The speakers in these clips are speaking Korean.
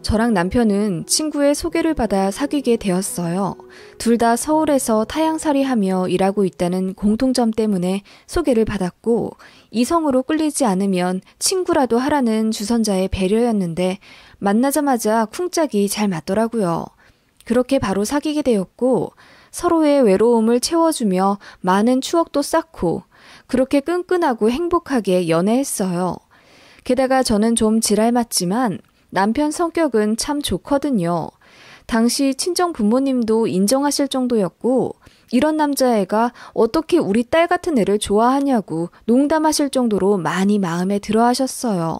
저랑 남편은 친구의 소개를 받아 사귀게 되었어요. 둘 다 서울에서 타향살이하며 일하고 있다는 공통점 때문에 소개를 받았고 이성으로 끌리지 않으면 친구라도 하라는 주선자의 배려였는데 만나자마자 쿵짝이 잘 맞더라고요. 그렇게 바로 사귀게 되었고 서로의 외로움을 채워주며 많은 추억도 쌓고 그렇게 끈끈하고 행복하게 연애했어요. 게다가 저는 좀 지랄 맞지만 남편 성격은 참 좋거든요. 당시 친정 부모님도 인정하실 정도였고 이런 남자애가 어떻게 우리 딸 같은 애를 좋아하냐고 농담하실 정도로 많이 마음에 들어 하셨어요.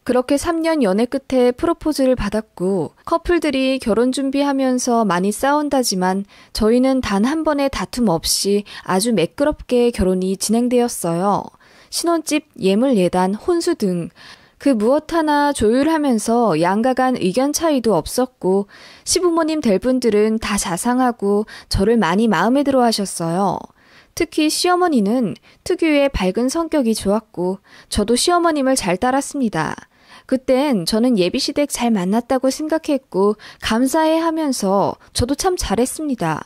그렇게 3년 연애 끝에 프로포즈를 받았고 커플들이 결혼 준비하면서 많이 싸운다지만 저희는 단 한 번의 다툼 없이 아주 매끄럽게 결혼이 진행되었어요. 신혼집, 예물 예단, 혼수 등 그 무엇 하나 조율하면서 양가 간 의견 차이도 없었고 시부모님 될 분들은 다 자상하고 저를 많이 마음에 들어 하셨어요. 특히 시어머니는 특유의 밝은 성격이 좋았고 저도 시어머님을 잘 따랐습니다. 그땐 저는 예비시댁 잘 만났다고 생각했고 감사해 하면서 저도 참 잘했습니다.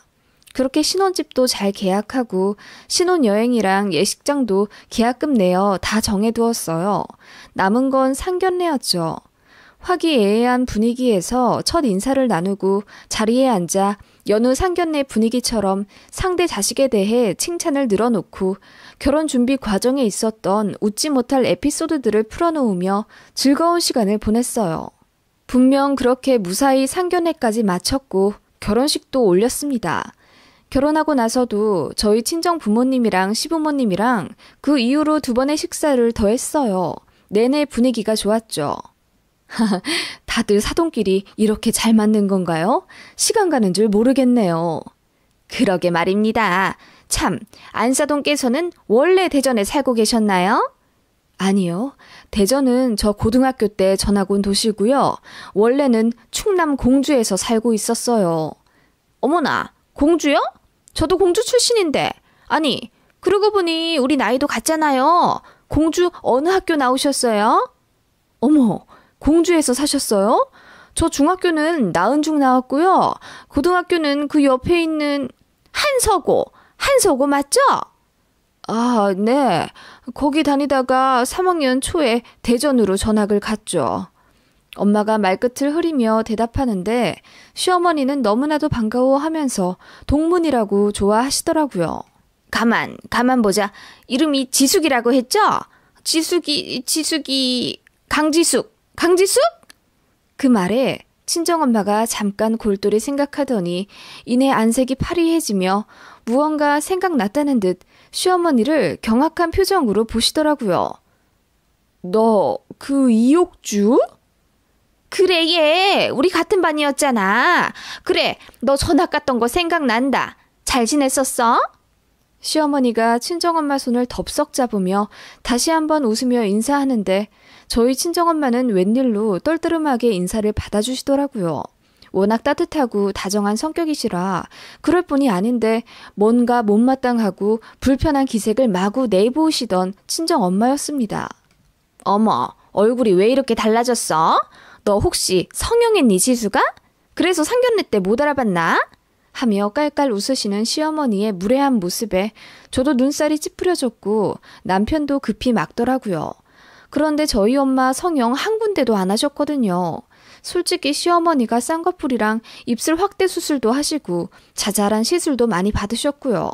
그렇게 신혼집도 잘 계약하고 신혼여행이랑 예식장도 계약금 내어 다 정해두었어요. 남은 건 상견례였죠. 화기애애한 분위기에서 첫 인사를 나누고 자리에 앉아 연후 상견례 분위기처럼 상대 자식에 대해 칭찬을 늘어놓고 결혼 준비 과정에 있었던 웃지 못할 에피소드들을 풀어놓으며 즐거운 시간을 보냈어요. 분명 그렇게 무사히 상견례까지 마쳤고 결혼식도 올렸습니다. 결혼하고 나서도 저희 친정 부모님이랑 시부모님이랑 그 이후로 2번의 식사를 더 했어요. 내내 분위기가 좋았죠. 다들 사돈끼리 이렇게 잘 맞는 건가요? 시간 가는 줄 모르겠네요. 그러게 말입니다. 참, 안사돈께서는 원래 대전에 살고 계셨나요? 아니요. 대전은 저 고등학교 때 전학 온 도시고요. 원래는 충남 공주에서 살고 있었어요. 어머나, 공주요? 저도 공주 출신인데. 아니, 그러고 보니 우리 나이도 같잖아요. 공주 어느 학교 나오셨어요? 어머, 공주에서 사셨어요? 저 중학교는 나은중 나왔고요. 고등학교는 그 옆에 있는 한서고 맞죠? 아, 네. 거기 다니다가 3학년 초에 대전으로 전학을 갔죠. 엄마가 말끝을 흐리며 대답하는데 시어머니는 너무나도 반가워하면서 동문이라고 좋아하시더라고요. 가만 보자. 이름이 지숙이라고 했죠? 지숙이, 강지숙? 그 말에 친정엄마가 잠깐 골똘히 생각하더니 이내 안색이 파리해지며 무언가 생각났다는 듯 시어머니를 경악한 표정으로 보시더라고요. 너 그 이옥주? 그래, 얘 우리 같은 반이었잖아. 그래, 너 전학 갔던 거 생각난다. 잘 지냈었어? 시어머니가 친정엄마 손을 덥석 잡으며 다시 한번 웃으며 인사하는데 저희 친정엄마는 웬일로 떨떠름하게 인사를 받아주시더라고요. 워낙 따뜻하고 다정한 성격이시라 그럴 뿐이 아닌데 뭔가 못마땅하고 불편한 기색을 마구 내보이시던 친정엄마였습니다. 어머, 얼굴이 왜 이렇게 달라졌어? 너 혹시 성형했니, 지수가? 그래서 상견례 때 못 알아봤나? 하며 깔깔 웃으시는 시어머니의 무례한 모습에 저도 눈살이 찌푸려졌고 남편도 급히 막더라고요. 그런데 저희 엄마 성형 한 군데도 안 하셨거든요. 솔직히 시어머니가 쌍꺼풀이랑 입술 확대 수술도 하시고 자잘한 시술도 많이 받으셨고요.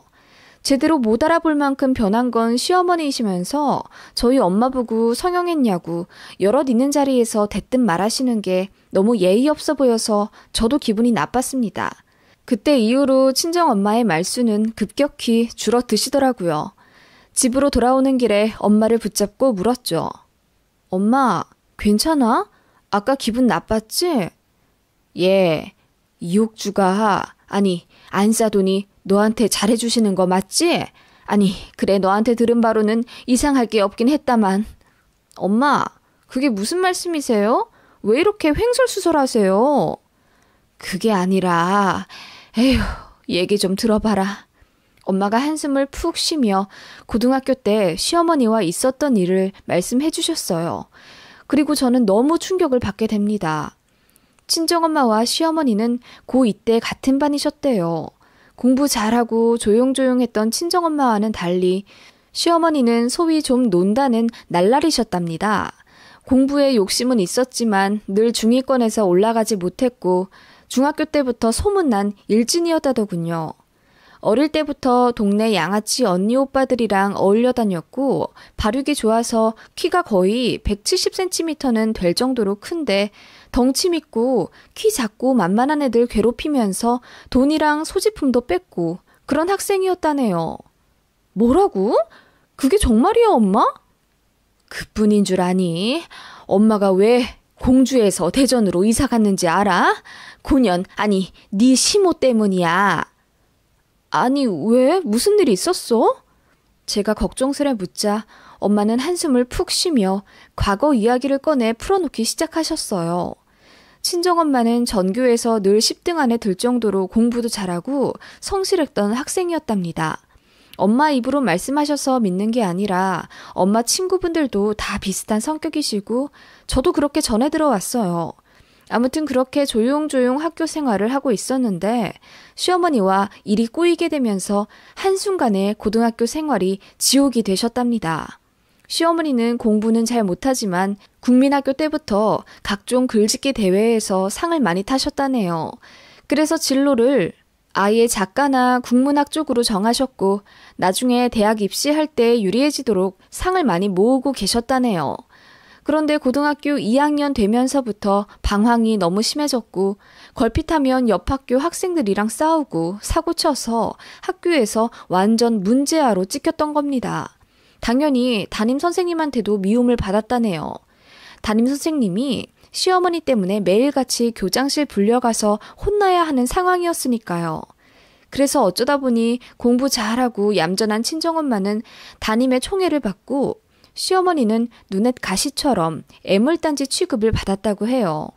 제대로 못 알아볼 만큼 변한 건 시어머니이시면서 저희 엄마 보고 성형했냐고 여럿 있는 자리에서 대뜸 말하시는 게 너무 예의 없어 보여서 저도 기분이 나빴습니다. 그때 이후로 친정엄마의 말수는 급격히 줄어드시더라고요. 집으로 돌아오는 길에 엄마를 붙잡고 물었죠. 엄마, 괜찮아? 아까 기분 나빴지? 예, 이옥주가, 아니, 안사돈이 너한테 잘해주시는 거 맞지? 아니, 그래, 너한테 들은 바로는 이상할 게 없긴 했다만. 엄마, 그게 무슨 말씀이세요? 왜 이렇게 횡설수설하세요? 그게 아니라, 에휴, 얘기 좀 들어봐라. 엄마가 한숨을 푹 쉬며 고등학교 때 시어머니와 있었던 일을 말씀해 주셨어요. 그리고 저는 너무 충격을 받게 됩니다. 친정엄마와 시어머니는 고2 때 같은 반이셨대요. 공부 잘하고 조용조용했던 친정엄마와는 달리 시어머니는 소위 좀 논다는 날라리셨답니다. 공부에 욕심은 있었지만 늘 중위권에서 올라가지 못했고 중학교 때부터 소문난 일진이었다더군요. 어릴 때부터 동네 양아치 언니 오빠들이랑 어울려 다녔고 발육이 좋아서 키가 거의 170cm는 될 정도로 큰데 덩치 믿고 키 작고 만만한 애들 괴롭히면서 돈이랑 소지품도 뺏고 그런 학생이었다네요. 뭐라고? 그게 정말이야, 엄마? 그뿐인 줄 아니? 엄마가 왜 공주에서 대전으로 이사 갔는지 알아? 고년, 아니, 네 시모 때문이야. 아니, 왜? 무슨 일이 있었어? 제가 걱정스레 묻자 엄마는 한숨을 푹 쉬며 과거 이야기를 꺼내 풀어놓기 시작하셨어요. 친정엄마는 전교에서 늘 10등 안에 들 정도로 공부도 잘하고 성실했던 학생이었답니다. 엄마 입으로 말씀하셔서 믿는 게 아니라 엄마 친구분들도 다 비슷한 성격이시고 저도 그렇게 전해 들어왔어요. 아무튼 그렇게 조용조용 학교 생활을 하고 있었는데 시어머니와 일이 꼬이게 되면서 한순간에 고등학교 생활이 지옥이 되셨답니다. 시어머니는 공부는 잘 못하지만 국민학교 때부터 각종 글짓기 대회에서 상을 많이 타셨다네요. 그래서 진로를 아예 작가나 국문학 쪽으로 정하셨고 나중에 대학 입시할 때 유리해지도록 상을 많이 모으고 계셨다네요. 그런데 고등학교 2학년 되면서부터 방황이 너무 심해졌고 걸핏하면 옆 학교 학생들이랑 싸우고 사고쳐서 학교에서 완전 문제아로 찍혔던 겁니다. 당연히 담임 선생님한테도 미움을 받았다네요. 담임 선생님이 시어머니 때문에 매일같이 교장실 불려가서 혼나야 하는 상황이었으니까요. 그래서 어쩌다 보니 공부 잘하고 얌전한 친정엄마는 담임의 총애를 받고 시어머니는 눈엣 가시처럼 애물단지 취급을 받았다고 해요.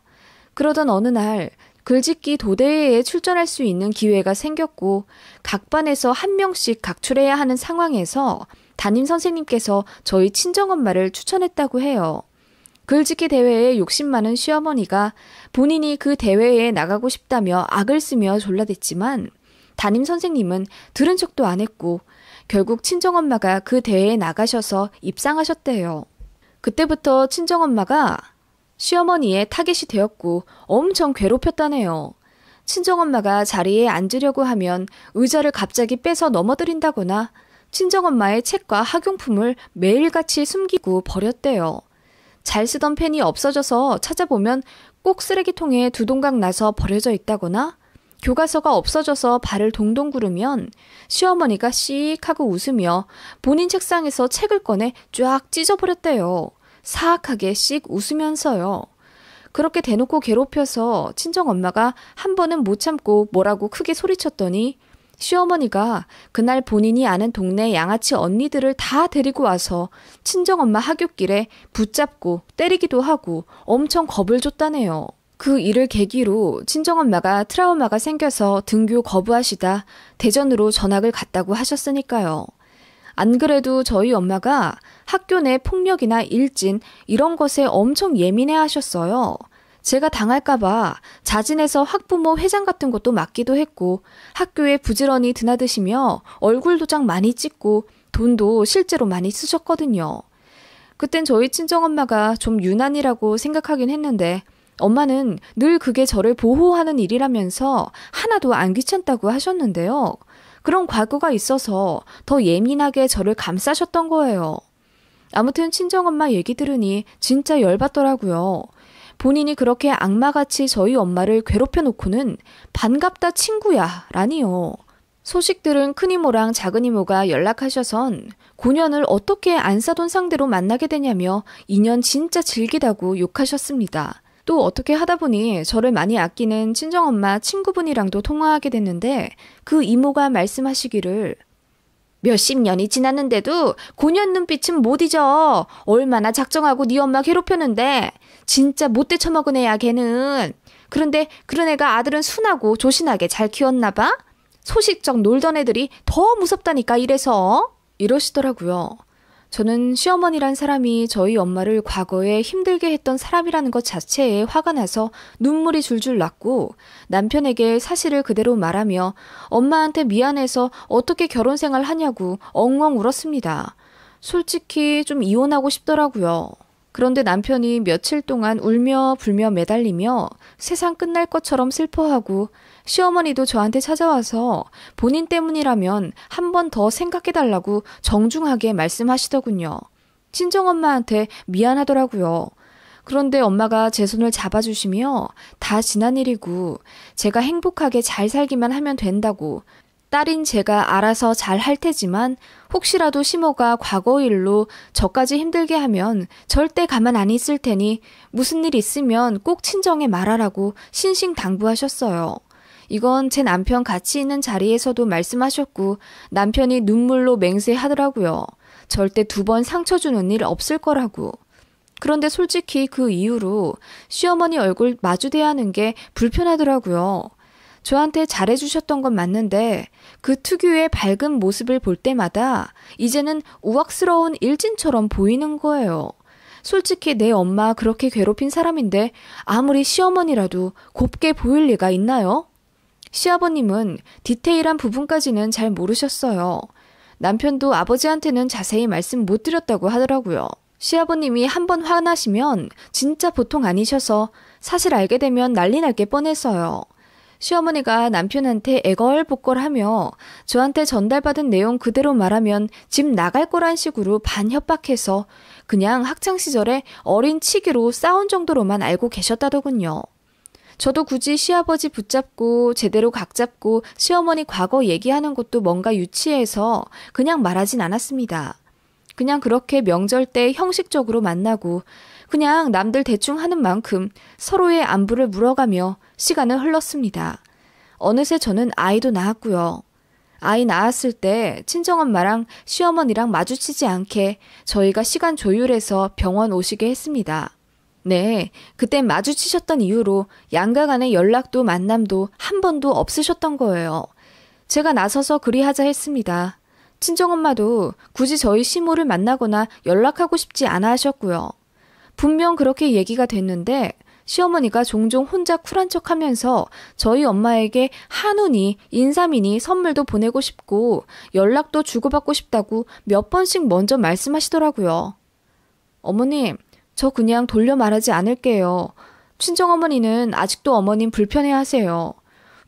그러던 어느 날 글짓기 도대회에 출전할 수 있는 기회가 생겼고 각 반에서 한 명씩 각출해야 하는 상황에서 담임 선생님께서 저희 친정엄마를 추천했다고 해요. 글짓기 대회에 욕심 많은 시어머니가 본인이 그 대회에 나가고 싶다며 악을 쓰며 졸라댔지만 담임 선생님은 들은 척도 안 했고 결국 친정엄마가 그 대회에 나가셔서 입상하셨대요. 그때부터 친정엄마가 시어머니의 타겟이 되었고 엄청 괴롭혔다네요. 친정엄마가 자리에 앉으려고 하면 의자를 갑자기 빼서 넘어뜨린다거나 친정엄마의 책과 학용품을 매일같이 숨기고 버렸대요. 잘 쓰던 펜이 없어져서 찾아보면 꼭 쓰레기통에 두 동강 나서 버려져 있다거나 교과서가 없어져서 발을 동동 구르면 시어머니가 씩 하고 웃으며 본인 책상에서 책을 꺼내 쫙 찢어버렸대요. 사악하게 씩 웃으면서요. 그렇게 대놓고 괴롭혀서 친정엄마가 한 번은 못 참고 뭐라고 크게 소리쳤더니 시어머니가 그날 본인이 아는 동네 양아치 언니들을 다 데리고 와서 친정엄마 하굣길에 붙잡고 때리기도 하고 엄청 겁을 줬다네요. 그 일을 계기로 친정엄마가 트라우마가 생겨서 등교 거부하시다 대전으로 전학을 갔다고 하셨으니까요. 안 그래도 저희 엄마가 학교 내 폭력이나 일진 이런 것에 엄청 예민해 하셨어요. 제가 당할까봐 자진해서 학부모 회장 같은 것도 맡기도 했고 학교에 부지런히 드나드시며 얼굴 도장 많이 찍고 돈도 실제로 많이 쓰셨거든요. 그땐 저희 친정엄마가 좀 유난이라고 생각하긴 했는데 엄마는 늘 그게 저를 보호하는 일이라면서 하나도 안 귀찮다고 하셨는데요. 그런 과거가 있어서 더 예민하게 저를 감싸셨던 거예요. 아무튼 친정엄마 얘기 들으니 진짜 열받더라고요. 본인이 그렇게 악마같이 저희 엄마를 괴롭혀 놓고는 반갑다 친구야 라니요. 소식 들은 큰이모랑 작은이모가 연락하셔선 고년을 어떻게 안 사돈 상대로 만나게 되냐며 인연 진짜 질기다고 욕하셨습니다. 또 어떻게 하다 보니 저를 많이 아끼는 친정엄마 친구분이랑도 통화하게 됐는데 그 이모가 말씀하시기를 몇십 년이 지났는데도 고년 눈빛은 못 잊어. 얼마나 작정하고 네 엄마 괴롭혔는데 진짜 못돼 처먹은 애야 걔는. 그런데 그런 애가 아들은 순하고 조신하게 잘 키웠나 봐. 소식적 놀던 애들이 더 무섭다니까 이래서. 이러시더라고요. 저는 시어머니란 사람이 저희 엄마를 과거에 힘들게 했던 사람이라는 것 자체에 화가 나서 눈물이 줄줄 났고 남편에게 사실을 그대로 말하며 엄마한테 미안해서 어떻게 결혼 생활 하냐고 엉엉 울었습니다. 솔직히 좀 이혼하고 싶더라고요. 그런데 남편이 며칠 동안 울며 불며 매달리며 세상 끝날 것처럼 슬퍼하고 시어머니도 저한테 찾아와서 본인 때문이라면 한 번 더 생각해달라고 정중하게 말씀하시더군요. 친정엄마한테 미안하더라고요. 그런데 엄마가 제 손을 잡아주시며 다 지난 일이고 제가 행복하게 잘 살기만 하면 된다고 딸인 제가 알아서 잘 할 테지만 혹시라도 시모가 과거 일로 저까지 힘들게 하면 절대 가만 안 있을 테니 무슨 일 있으면 꼭 친정에 말하라고 신신당부하셨어요. 이건 제 남편 같이 있는 자리에서도 말씀하셨고 남편이 눈물로 맹세하더라고요. 절대 2번 상처 주는 일 없을 거라고. 그런데 솔직히 그 이후로 시어머니 얼굴 마주대야 하는 게 불편하더라고요. 저한테 잘해주셨던 건 맞는데 그 특유의 밝은 모습을 볼 때마다 이제는 우악스러운 일진처럼 보이는 거예요. 솔직히 내 엄마 그렇게 괴롭힌 사람인데 아무리 시어머니라도 곱게 보일 리가 있나요? 시아버님은 디테일한 부분까지는 잘 모르셨어요. 남편도 아버지한테는 자세히 말씀 못 드렸다고 하더라고요. 시아버님이 한번 화나시면 진짜 보통 아니셔서 사실 알게 되면 난리 날 게 뻔했어요. 시어머니가 남편한테 애걸복걸하며 저한테 전달받은 내용 그대로 말하면 집 나갈 거란 식으로 반협박해서 그냥 학창시절에 어린 치기로 싸운 정도로만 알고 계셨다더군요. 저도 굳이 시아버지 붙잡고 제대로 각 잡고 시어머니 과거 얘기하는 것도 뭔가 유치해서 그냥 말하진 않았습니다. 그냥 그렇게 명절 때 형식적으로 만나고 그냥 남들 대충 하는 만큼 서로의 안부를 물어가며 시간은 흘렀습니다. 어느새 저는 아이도 낳았고요. 아이 낳았을 때 친정엄마랑 시어머니랑 마주치지 않게 저희가 시간 조율해서 병원 오시게 했습니다. 네, 그때 마주치셨던 이후로 양가 간의 연락도 만남도 한 번도 없으셨던 거예요. 제가 나서서 그리하자 했습니다. 친정엄마도 굳이 저희 시모를 만나거나 연락하고 싶지 않아 하셨고요. 분명 그렇게 얘기가 됐는데 시어머니가 종종 혼자 쿨한 척하면서 저희 엄마에게 한우니 인삼이니 선물도 보내고 싶고 연락도 주고받고 싶다고 몇 번씩 먼저 말씀하시더라고요. 어머님, 저 그냥 돌려 말하지 않을게요. 친정어머니는 아직도 어머님 불편해하세요.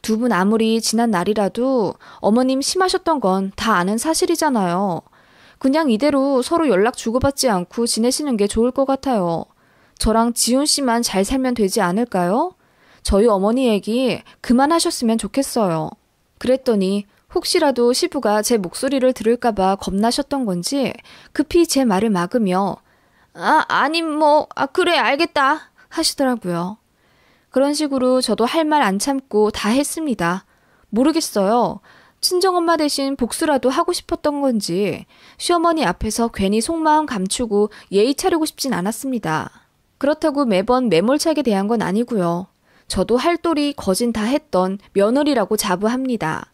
2분 아무리 지난 날이라도 어머님 심하셨던 건 다 아는 사실이잖아요. 그냥 이대로 서로 연락 주고받지 않고 지내시는 게 좋을 것 같아요. 저랑 지훈 씨만 잘 살면 되지 않을까요? 저희 어머니 얘기 그만하셨으면 좋겠어요. 그랬더니 혹시라도 시부가 제 목소리를 들을까봐 겁나셨던 건지 급히 제 말을 막으며 그래 알겠다 하시더라고요. 그런 식으로 저도 할 말 안 참고 다 했습니다. 모르겠어요. 친정엄마 대신 복수라도 하고 싶었던 건지 시어머니 앞에서 괜히 속마음 감추고 예의 차리고 싶진 않았습니다. 그렇다고 매번 매몰차게 대한 건 아니고요. 저도 할 도리 거진 다 했던 며느리라고 자부합니다.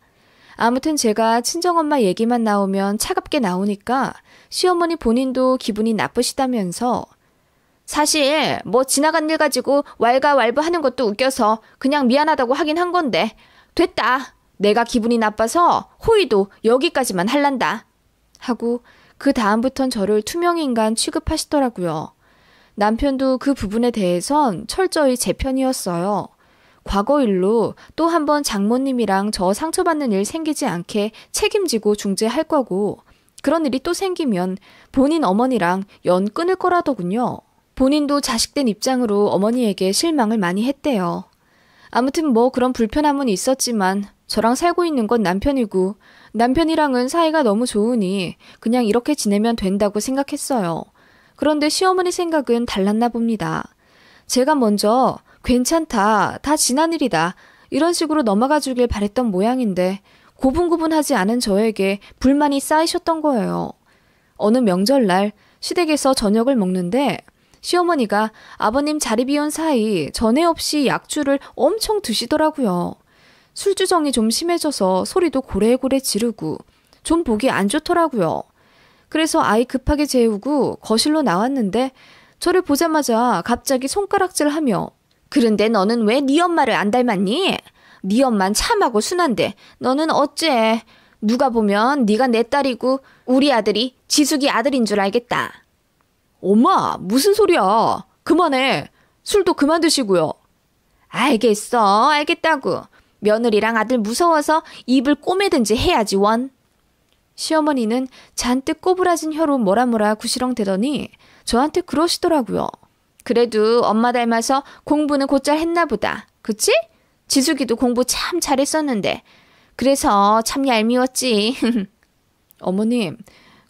아무튼 제가 친정엄마 얘기만 나오면 차갑게 나오니까 시어머니 본인도 기분이 나쁘시다면서 사실 지나간 일 가지고 왈가왈부하는 것도 웃겨서 그냥 미안하다고 하긴 한 건데 됐다. 내가 기분이 나빠서 호의도 여기까지만 할란다. 하고 그 다음부턴 저를 투명인간 취급하시더라고요. 남편도 그 부분에 대해선 철저히 제 편이었어요. 과거 일로 또 한 번 장모님이랑 저 상처받는 일 생기지 않게 책임지고 중재할 거고 그런 일이 또 생기면 본인 어머니랑 연 끊을 거라더군요. 본인도 자식된 입장으로 어머니에게 실망을 많이 했대요. 아무튼 그런 불편함은 있었지만 저랑 살고 있는 건 남편이고 남편이랑은 사이가 너무 좋으니 그냥 이렇게 지내면 된다고 생각했어요. 그런데 시어머니 생각은 달랐나 봅니다. 제가 먼저 괜찮다, 다 지난 일이다 이런 식으로 넘어가 주길 바랬던 모양인데 고분고분하지 않은 저에게 불만이 쌓이셨던 거예요. 어느 명절날 시댁에서 저녁을 먹는데 시어머니가 아버님 자리 비운 사이 전에 없이 약주를 엄청 드시더라고요. 술주정이 좀 심해져서 소리도 고래고래 지르고 좀 보기 안 좋더라고요. 그래서 아이 급하게 재우고 거실로 나왔는데 저를 보자마자 갑자기 손가락질하며 그런데 너는 왜 네 엄마를 안 닮았니? 네 엄만 참하고 순한데 너는 어째? 누가 보면 네가 내 딸이고 우리 아들이 지숙이 아들인 줄 알겠다. 엄마, 무슨 소리야. 그만해. 술도 그만 드시고요. 알겠어. 알겠다고. 며느리랑 아들 무서워서 입을 꼬매든지 해야지 원. 시어머니는 잔뜩 꼬부라진 혀로 뭐라 구시렁대더니 저한테 그러시더라고요. 그래도 엄마 닮아서 공부는 곧잘 했나 보다. 그치? 지숙이도 공부 참 잘했었는데. 그래서 참 얄미웠지. 어머님,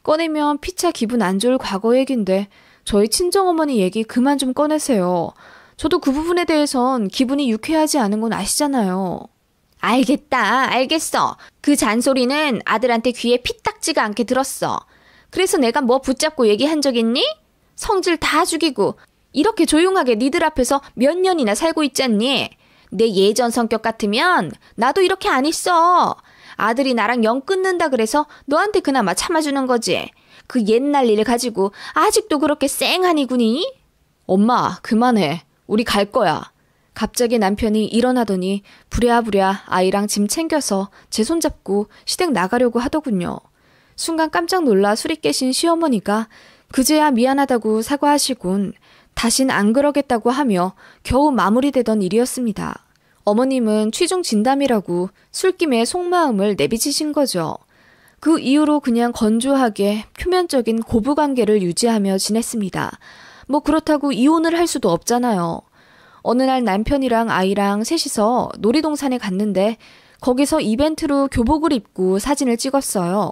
꺼내면 피차 기분 안 좋을 과거 얘긴데 저희 친정어머니 얘기 그만 좀 꺼내세요. 저도 그 부분에 대해선 기분이 유쾌하지 않은 건 아시잖아요. 알겠다, 알겠어. 그 잔소리는 아들한테 귀에 피딱지가 않게 들었어. 그래서 내가 뭐 붙잡고 얘기한 적 있니? 성질 다 죽이고 이렇게 조용하게 니들 앞에서 몇 년이나 살고 있잖니. 내 예전 성격 같으면 나도 이렇게 안 했어. 아들이 나랑 영 끊는다 그래서 너한테 그나마 참아주는 거지. 그 옛날 일 가지고 아직도 그렇게 쌩하니구니? 엄마, 그만해. 우리 갈 거야. 갑자기 남편이 일어나더니 부랴부랴 아이랑 짐 챙겨서 제 손잡고 시댁 나가려고 하더군요. 순간 깜짝 놀라 술이 깨신 시어머니가 그제야 미안하다고 사과하시곤 다신 안 그러겠다고 하며 겨우 마무리되던 일이었습니다. 어머님은 취중 진담이라고 술김에 속마음을 내비치신 거죠. 그 이후로 그냥 건조하게 표면적인 고부관계를 유지하며 지냈습니다. 뭐 그렇다고 이혼을 할 수도 없잖아요. 어느 날 남편이랑 아이랑 셋이서 놀이동산에 갔는데 거기서 이벤트로 교복을 입고 사진을 찍었어요.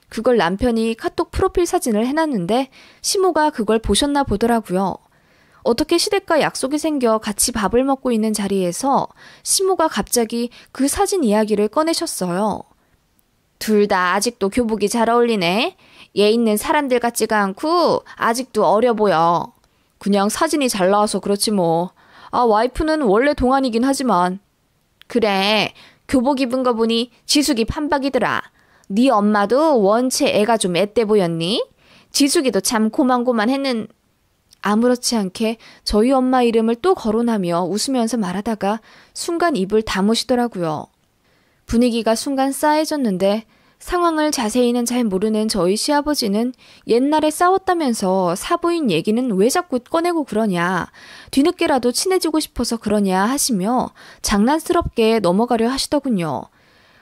그걸 남편이 카톡 프로필 사진을 해놨는데 시모가 그걸 보셨나 보더라고요. 어떻게 시댁과 약속이 생겨 같이 밥을 먹고 있는 자리에서 시모가 갑자기 그 사진 이야기를 꺼내셨어요. 둘 다 아직도 교복이 잘 어울리네. 얘 있는 사람들 같지가 않고 아직도 어려 보여. 그냥 사진이 잘 나와서 그렇지 뭐. 아, 와이프는 원래 동안이긴 하지만. 그래, 교복 입은 거 보니 지숙이 판박이더라. 네 엄마도 원체 애가 좀 앳돼 보였니? 지숙이도 참 고만고만했는. 아무렇지 않게 저희 엄마 이름을 또 거론하며 웃으면서 말하다가 순간 입을 다무시더라고요. 분위기가 순간 싸해졌는데 상황을 자세히는 잘 모르는 저희 시아버지는 옛날에 싸웠다면서 사부인 얘기는 왜 자꾸 꺼내고 그러냐, 뒤늦게라도 친해지고 싶어서 그러냐 하시며 장난스럽게 넘어가려 하시더군요.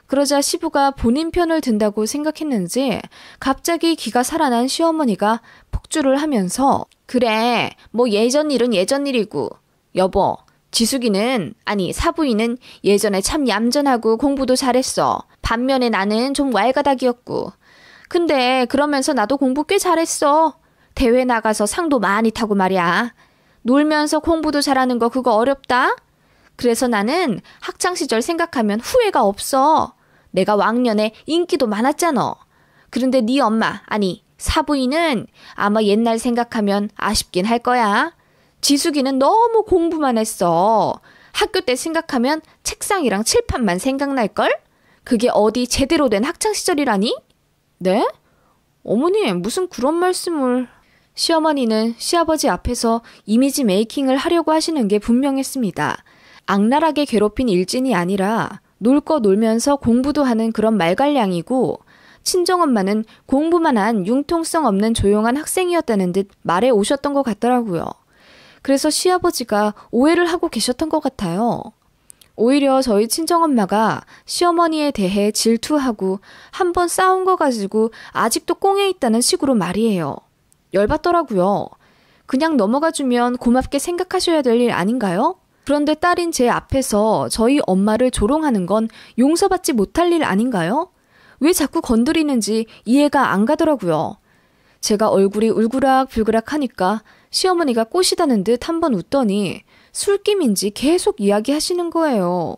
그러자 시부가 본인 편을 든다고 생각했는지 갑자기 기가 살아난 시어머니가 폭주를 하면서 그래, 뭐 예전 일은 예전 일이고 여보, 지숙이는, 아니 사부인은 예전에 참 얌전하고 공부도 잘했어. 반면에 나는 좀 왈가닥이었고. 근데 그러면서 나도 공부 꽤 잘했어. 대회 나가서 상도 많이 타고 말이야. 놀면서 공부도 잘하는 거 그거 어렵다? 그래서 나는 학창시절 생각하면 후회가 없어. 내가 왕년에 인기도 많았잖아. 그런데 네 엄마, 아니 사부인은 아마 옛날 생각하면 아쉽긴 할 거야. 지숙이는 너무 공부만 했어. 학교 때 생각하면 책상이랑 칠판만 생각날걸? 그게 어디 제대로 된 학창시절이라니? 네? 어머니, 무슨 그런 말씀을... 시어머니는 시아버지 앞에서 이미지 메이킹을 하려고 하시는 게 분명했습니다. 악랄하게 괴롭힌 일진이 아니라 놀 거 놀면서 공부도 하는 그런 말갈량이고, 친정엄마는 공부만 한 융통성 없는 조용한 학생이었다는 듯 말해 오셨던 것 같더라고요. 그래서 시아버지가 오해를 하고 계셨던 것 같아요. 오히려 저희 친정엄마가 시어머니에 대해 질투하고 한 번 싸운 거 가지고 아직도 꽁에 있다는 식으로 말이에요. 열받더라고요. 그냥 넘어가주면 고맙게 생각하셔야 될 일 아닌가요? 그런데 딸인 제 앞에서 저희 엄마를 조롱하는 건 용서받지 못할 일 아닌가요? 왜 자꾸 건드리는지 이해가 안 가더라고요. 제가 얼굴이 울그락불그락 하니까 시어머니가 꼬시다는 듯 한번 웃더니 술김인지 계속 이야기하시는 거예요.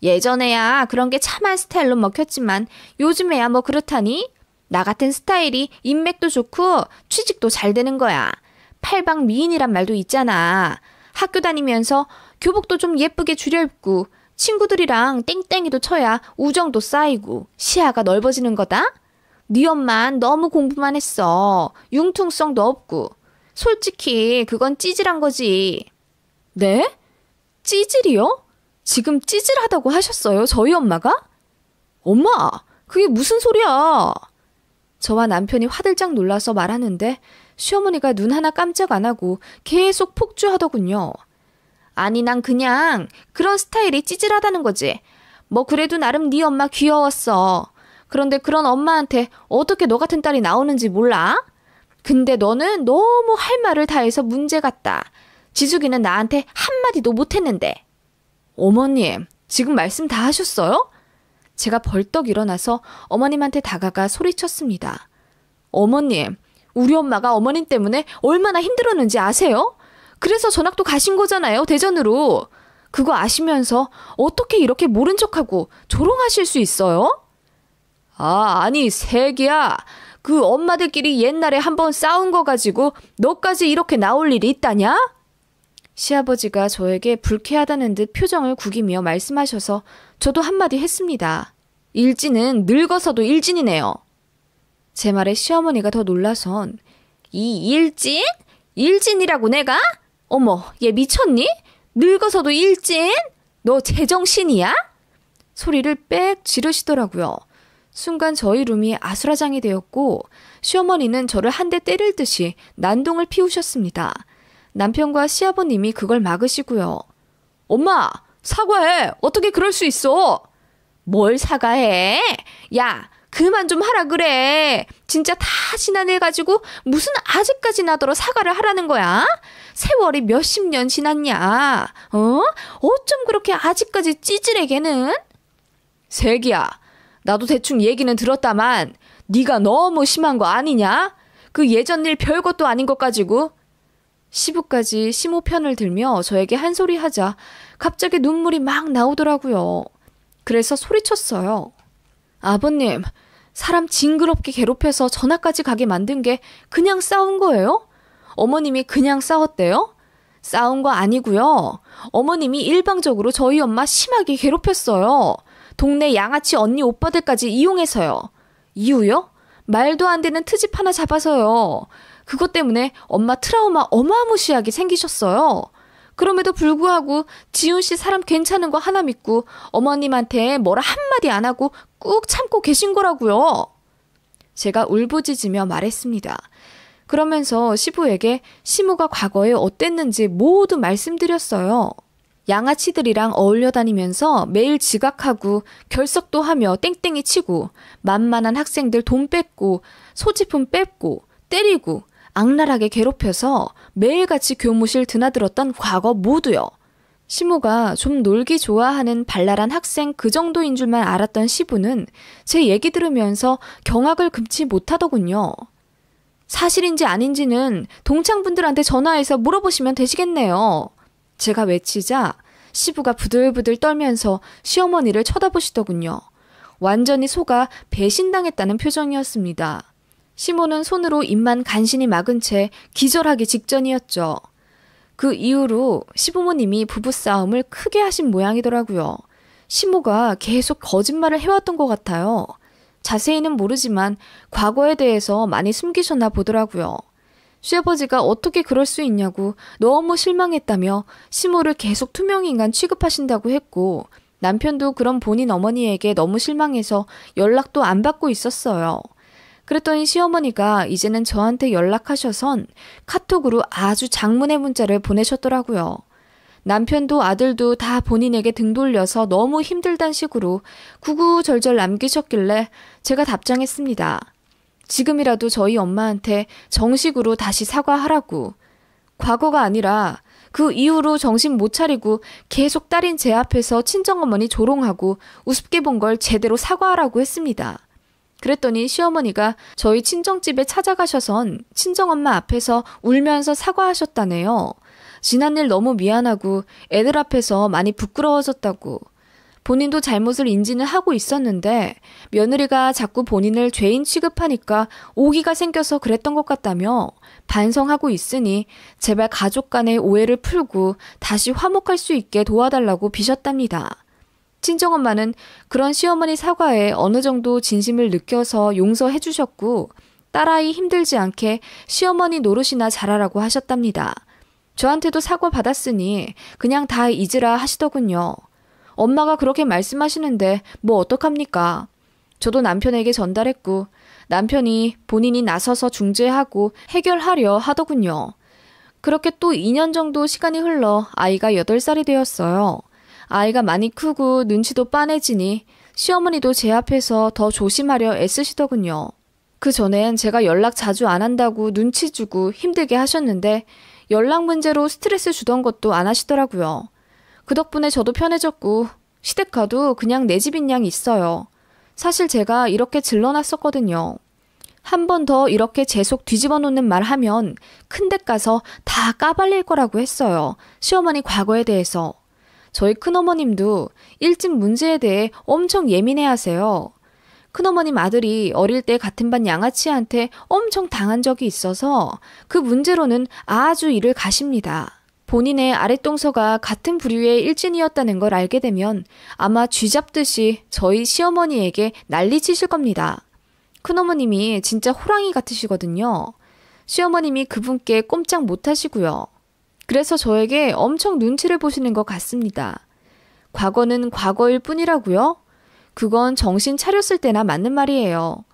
예전에야 그런 게 참한 스타일로 먹혔지만 요즘에야 뭐 그렇다니? 나 같은 스타일이 인맥도 좋고 취직도 잘 되는 거야. 팔방 미인이란 말도 있잖아. 학교 다니면서 교복도 좀 예쁘게 줄여입고 친구들이랑 땡땡이도 쳐야 우정도 쌓이고 시야가 넓어지는 거다? 네 엄만 너무 공부만 했어. 융통성도 없고. 솔직히 그건 찌질한 거지. 네? 찌질이요? 지금 찌질하다고 하셨어요, 저희 엄마가? 엄마, 그게 무슨 소리야? 저와 남편이 화들짝 놀라서 말하는데 시어머니가 눈 하나 깜짝 안 하고 계속 폭주하더군요. 아니, 난 그냥 그런 스타일이 찌질하다는 거지. 뭐 그래도 나름 네 엄마 귀여웠어. 그런데 그런 엄마한테 어떻게 너 같은 딸이 나오는지 몰라? 근데 너는 너무 할 말을 다 해서 문제 같다. 지숙이는 나한테 한마디도 못했는데. 어머님, 지금 말씀 다 하셨어요? 제가 벌떡 일어나서 어머님한테 다가가 소리쳤습니다. 어머님, 우리 엄마가 어머님 때문에 얼마나 힘들었는지 아세요? 그래서 전학도 가신 거잖아요, 대전으로. 그거 아시면서 어떻게 이렇게 모른 척하고 조롱하실 수 있어요? 아니, 새끼야. 그 엄마들끼리 옛날에 한번 싸운 거 가지고 너까지 이렇게 나올 일이 있다냐? 시아버지가 저에게 불쾌하다는 듯 표정을 구기며 말씀하셔서 저도 한마디 했습니다. 일진은 늙어서도 일진이네요. 제 말에 시어머니가 더 놀라선 이 일진? 일진이라고 내가? 어머, 얘 미쳤니? 늙어서도 일진? 너 제정신이야? 소리를 빽 지르시더라고요. 순간 저희 룸이 아수라장이 되었고 시어머니는 저를 한 대 때릴 듯이 난동을 피우셨습니다. 남편과 시아버님이 그걸 막으시고요. 엄마, 사과해. 어떻게 그럴 수 있어? 뭘 사과해? 야, 그만 좀 하라 그래. 진짜 다 지난 일 가지고 무슨 아직까지 나더러 사과를 하라는 거야? 세월이 몇십 년 지났냐? 어쩜 그렇게 아직까지 찌질해 걔는? 새끼야, 나도 대충 얘기는 들었다만 네가 너무 심한 거 아니냐? 그 예전 일 별것도 아닌 것 가지고. 시부까지 심호 편을 들며 저에게 한 소리 하자 갑자기 눈물이 막 나오더라고요. 그래서 소리쳤어요. 아버님, 사람 징그럽게 괴롭혀서 전학까지 가게 만든 게 그냥 싸운 거예요? 어머님이 그냥 싸웠대요? 싸운 거 아니고요. 어머님이 일방적으로 저희 엄마 심하게 괴롭혔어요. 동네 양아치 언니 오빠들까지 이용해서요. 이유요? 말도 안 되는 트집 하나 잡아서요. 그것 때문에 엄마 트라우마 어마무시하게 생기셨어요. 그럼에도 불구하고 지훈 씨 사람 괜찮은 거 하나 믿고 어머님한테 뭐라 한마디 안 하고 꾹 참고 계신 거라고요. 제가 울부짖으며 말했습니다. 그러면서 시부에게 시모가 과거에 어땠는지 모두 말씀드렸어요. 양아치들이랑 어울려 다니면서 매일 지각하고 결석도 하며 땡땡이 치고 만만한 학생들 돈 뺏고 소지품 뺏고 때리고 악랄하게 괴롭혀서 매일같이 교무실 드나들었던 과거 모두요. 시모가 좀 놀기 좋아하는 발랄한 학생 그 정도인 줄만 알았던 시부는 제 얘기 들으면서 경악을 금치 못하더군요. 사실인지 아닌지는 동창분들한테 전화해서 물어보시면 되시겠네요. 제가 외치자 시부가 부들부들 떨면서 시어머니를 쳐다보시더군요. 완전히 속아 배신당했다는 표정이었습니다. 시모는 손으로 입만 간신히 막은 채 기절하기 직전이었죠. 그 이후로 시부모님이 부부싸움을 크게 하신 모양이더라고요. 시모가 계속 거짓말을 해왔던 것 같아요. 자세히는 모르지만 과거에 대해서 많이 숨기셨나 보더라고요. 시아버지가 어떻게 그럴 수 있냐고 너무 실망했다며 시모를 계속 투명인간 취급하신다고 했고 남편도 그런 본인 어머니에게 너무 실망해서 연락도 안 받고 있었어요. 그랬더니 시어머니가 이제는 저한테 연락하셔선 카톡으로 아주 장문의 문자를 보내셨더라고요. 남편도 아들도 다 본인에게 등 돌려서 너무 힘들단 식으로 구구절절 남기셨길래 제가 답장했습니다. 지금이라도 저희 엄마한테 정식으로 다시 사과하라고. 과거가 아니라 그 이후로 정신 못 차리고 계속 딸인 제 앞에서 친정어머니 조롱하고 우습게 본 걸 제대로 사과하라고 했습니다. 그랬더니 시어머니가 저희 친정집에 찾아가셔선 친정엄마 앞에서 울면서 사과하셨다네요. 지난 일 너무 미안하고 애들 앞에서 많이 부끄러워졌다고. 본인도 잘못을 인지는 하고 있었는데 며느리가 자꾸 본인을 죄인 취급하니까 오기가 생겨서 그랬던 것 같다며 반성하고 있으니 제발 가족 간의 오해를 풀고 다시 화목할 수 있게 도와달라고 비셨답니다. 친정엄마는 그런 시어머니 사과에 어느 정도 진심을 느껴서 용서해 주셨고 딸아이 힘들지 않게 시어머니 노릇이나 잘하라고 하셨답니다. 저한테도 사과 받았으니 그냥 다 잊으라 하시더군요. 엄마가 그렇게 말씀하시는데 뭐 어떡합니까? 저도 남편에게 전달했고 남편이 본인이 나서서 중재하고 해결하려 하더군요. 그렇게 또 2년 정도 시간이 흘러 아이가 8살이 되었어요. 아이가 많이 크고 눈치도 빤해지니 시어머니도 제 앞에서 더 조심하려 애쓰시더군요. 그 전엔 제가 연락 자주 안 한다고 눈치 주고 힘들게 하셨는데 연락 문제로 스트레스 주던 것도 안 하시더라고요. 그 덕분에 저도 편해졌고 시댁 가도 그냥 내 집인 양 있어요. 사실 제가 이렇게 질러놨었거든요. 한 번 더 이렇게 제 속 뒤집어 놓는 말 하면 큰데 가서 다 까발릴 거라고 했어요. 시어머니 과거에 대해서. 저희 큰어머님도 일집 문제에 대해 엄청 예민해 하세요. 큰어머님 아들이 어릴 때 같은 반 양아치한테 엄청 당한 적이 있어서 그 문제로는 아주 이를 가십니다. 본인의 아랫동서가 같은 부류의 일진이었다는 걸 알게 되면 아마 쥐잡듯이 저희 시어머니에게 난리치실 겁니다. 큰어머님이 진짜 호랑이 같으시거든요. 시어머님이 그분께 꼼짝 못하시고요. 그래서 저에게 엄청 눈치를 보시는 것 같습니다. 과거는 과거일 뿐이라고요? 그건 정신 차렸을 때나 맞는 말이에요.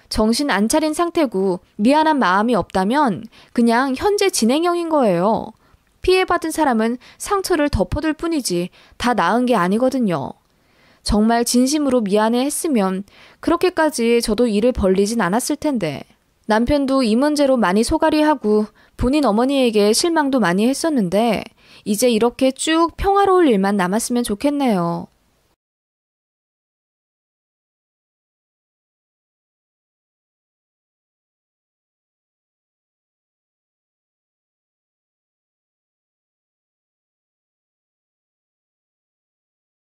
정신 안 차린 상태고 미안한 마음이 없다면 그냥 현재 진행형인 거예요. 피해받은 사람은 상처를 덮어둘 뿐이지 다 나은 게 아니거든요. 정말 진심으로 미안해 했으면 그렇게까지 저도 일을 벌리진 않았을 텐데. 남편도 이 문제로 많이 소갈이하고 본인 어머니에게 실망도 많이 했었는데 이제 이렇게 쭉 평화로울 일만 남았으면 좋겠네요.